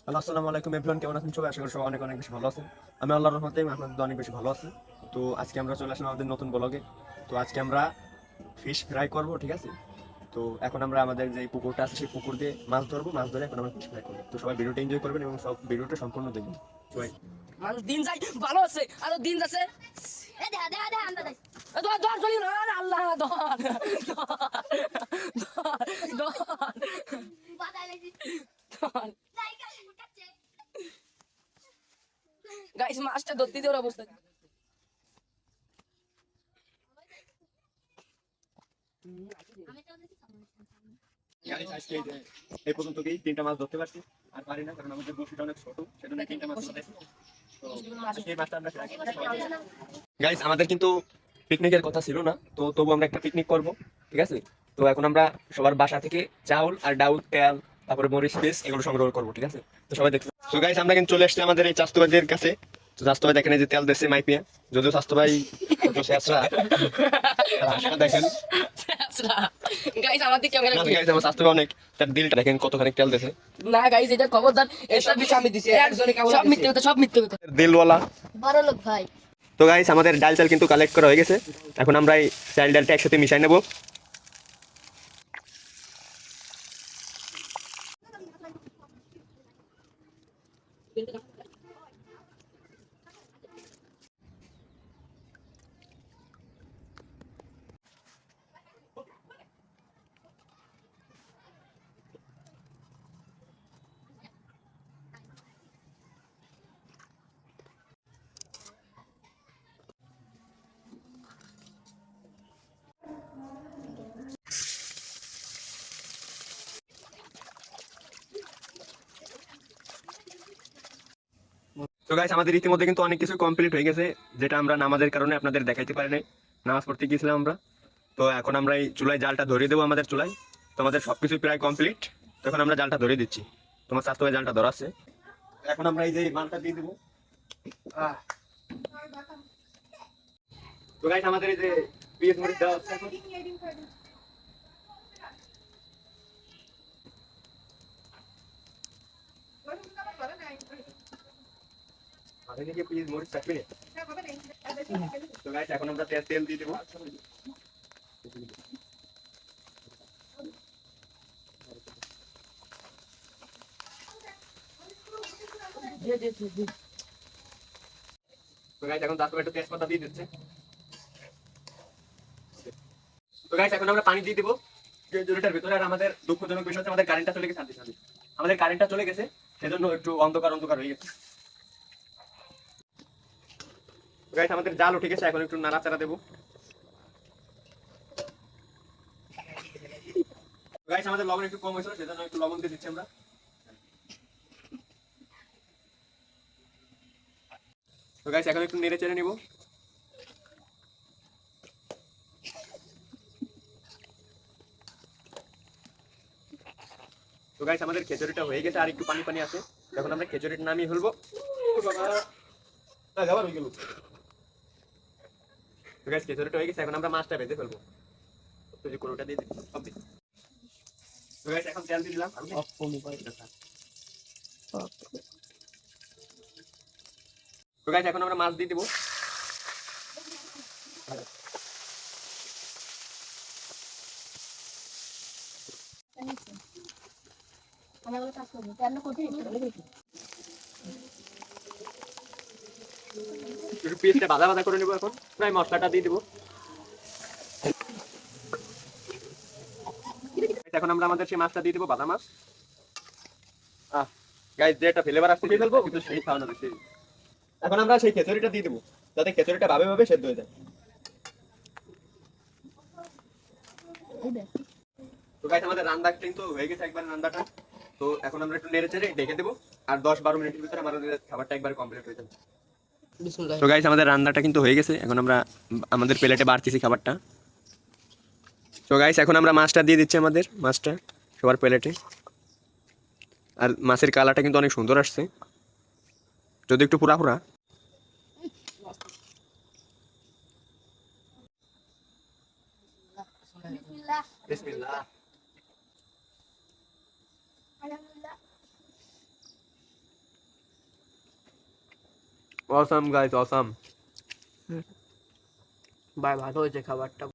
Hello, আসসালামু আলাইকুম everyone, কেমন আছেন সবাই? আশা করি সবাই অনেক অনেক বেশি ভালো আছেন। আমি আল্লাহর রহমতে আপনাদের অনেক বেশি ভালো আছি। তো আজকে আমরা চলে আসলাম আমাদের নতুন ব্লগে। তো আজকে আমরা ফিশ ফ্রাই করব, ঠিক আছে? তো এখন আমরা আমাদের যে পুকুরটা আছে সেই পুকুর দিয়ে মাছ ধরবো, মাছ ধরে এখন আমরা ফিশ ফ্রাই করবো। তো সবাই ভিডিওটা এনজয় করবেন এবং সব ভিডিওটা সম্পূর্ণ দেখবেন সবাই। মানুষ দিন যাই ভালো আছে আরো দিন যাচ্ছে ধর ধর চলি না আল্লাহ ধর গাইস মাছটা ধরতে দেওয়ার অবস্থা Guys, আজকে এই পর্যন্ত কি তিনটা মাছ ধরতে পারছি, আর পারি না কারণ আমাদের বড়শিটা অনেক ছোট, সেজন্য তিনটা মাছ ধরতে। তো আজকে এই মাছটা আমরা ফ্রাই করব। গাইস, আমাদের কিন্তু পিকনিকের কথা ছিল না, তো তবু আমরা একটা পিকনিক করব, ঠিক আছে? তো এখন আমরা সবার বাসা থেকে চাউল আর ডাউল, তেল, তারপরে মরিচ পেস্ট এগুলো সংগ্রহ করবো, ঠিক আছে? তো সবাই দেখো। তো গাইস, আমরা কিন্তু চলে আসছি আমাদের এই চাস্তু ভাইদের কাছে। তো চাস্তু ভাই দেখেন এই যে তেল দিচ্ছে মাইপিয়া, যদিও চাস্তু ভাই একটু শেষরা, হাসিটা দেখেন। গাইস আমাদের ক্যামেরা না গাইস, আমার চাস্তু ভাই অনেক, তার দিলটা দেখেন কতখানি তেল দিছে। না গাইস এটা খবরদার এসব বিষয় আমি দিছি একজনে সব মিথ্যে কথা সব মিথ্যে কথা দিলওয়ালা। বড় লোক ভাই। তো গাইস, আমাদের ডাল চাল কিন্তু কালেক্ট করা হয়ে গেছে। এখন আমরা এই চাল ডালটা একসাথে মিশাই নেব। তো গাইস, আমাদের ইতিমধ্যে কিন্তু অনেক কিছু কমপ্লিট হয়ে গেছে, যেটা আমরা নামাজের কারণে আপনাদের দেখাইতে পারি নাই। নামাজ পড়তে গিয়েছিলাম আমরা। তো এখন আমরা এই চুলায় জালটা ধরিয়ে দেবো আমাদের চুলায়। তো আমাদের সবকিছু প্রায় কমপ্লিট। তো এখন আমরা জালটা ধরিয়ে দিচ্ছি। তোমার স্বাস্থ্য জালটা ধরাচ্ছে। এখন আমরা এই যে মালটা দিয়ে দেবো। তো গাইস, আমাদের এই যে পেঁয়াজ মরিচ দেওয়া হচ্ছে এখন। আমাদের কি পেঁয়াজ মরিচ থাকবে? তো গাইস, এখন আমরা তেল তেল দিয়ে দেবো। তো গাইস, এখন দাঁত একটু তেজপাতা দিয়ে দিচ্ছে। তো গাইস, এখন আমরা পানি দিয়ে দিব জলটার ভিতরে। আর আমাদের দুঃখজনক বিষয় হচ্ছে আমাদের কারেন্টটা চলে গেছে। আমাদের কারেন্টটা চলে গেছে, সেজন্য একটু অন্ধকার অন্ধকার হয়ে গেছে। তো গাইস, আমাদের জাল উঠে গেছে, এখন একটু নাড়াচাড়া দেবো। তো গাইস, আমাদের লবণ একটু কম হয়েছিল, সেজন্য একটু লবণ দিয়ে দিচ্ছি আমরা। তো গাইস, এখন একটু নেড়ে চেড়ে নিব। তো গাইস, আমাদের খিচুড়িটা হয়ে গেছে, আর একটু পানি পানি আছে। এখন আমরা খিচুড়িটা নামিয়ে ফেলবো। ও বাবা, না যাবার হয়ে গেল। তো গাইস, খিচুড়িটা হয়ে গেছে, এখন আমরা মাছটা ভেজে ফেলবো। তো যে কোনোটা দিয়ে দিই, সব দিই। তো গাইস, এখন তেল দিয়ে দিলাম। তো গাইস, এখন আমরা মাছ দিয়ে দিব। একটু পেস্টটা ভাজা ভাজা করে নিব। এখন প্রায় মশলাটা দিয়ে দিব। এখন আমরা আমাদের সেই মাছটা দিয়ে দিব, বাদা মাছ। গাইস, যেটা ফ্লেভার আসছে দিয়ে ফেলবো, কিন্তু সেই খাওয়ানো বেশি। এখন আমরা সেই খিচুড়িটা দিয়ে দেবো, যাতে খিচুড়িটা ভাবে ভাবে সেদ্ধ হয়ে যায়। তো গাইস, আমাদের রান্না কিন্তু হয়ে গেছে একবার রান্নাটা। তো এখন আমরা একটু নেড়ে চেড়ে ঢেকে দেবো। আর 10-12 মিনিটের ভিতরে আমাদের খাবারটা একবার কমপ্লিট হয়ে যাবে। বিসমিল্লাহ তো গাইস, আমাদের রান্নাটা কিন্তু হয়ে গেছে, এখন আমরা আমাদের প্লেটে বাড়তেছি খাবারটা। তো গাইস, এখন আমরা মাছটা দিয়ে দিচ্ছি, আমাদের মাছটা সবার প্লেটে। আর মাছের কালারটা কিন্তু অনেক সুন্দর আসছে, যদি একটু পুরা পুরা। বিসমিল্লাহ। Awesome guys, awesome. ভাই ভালো হয়েছে খাবারটা।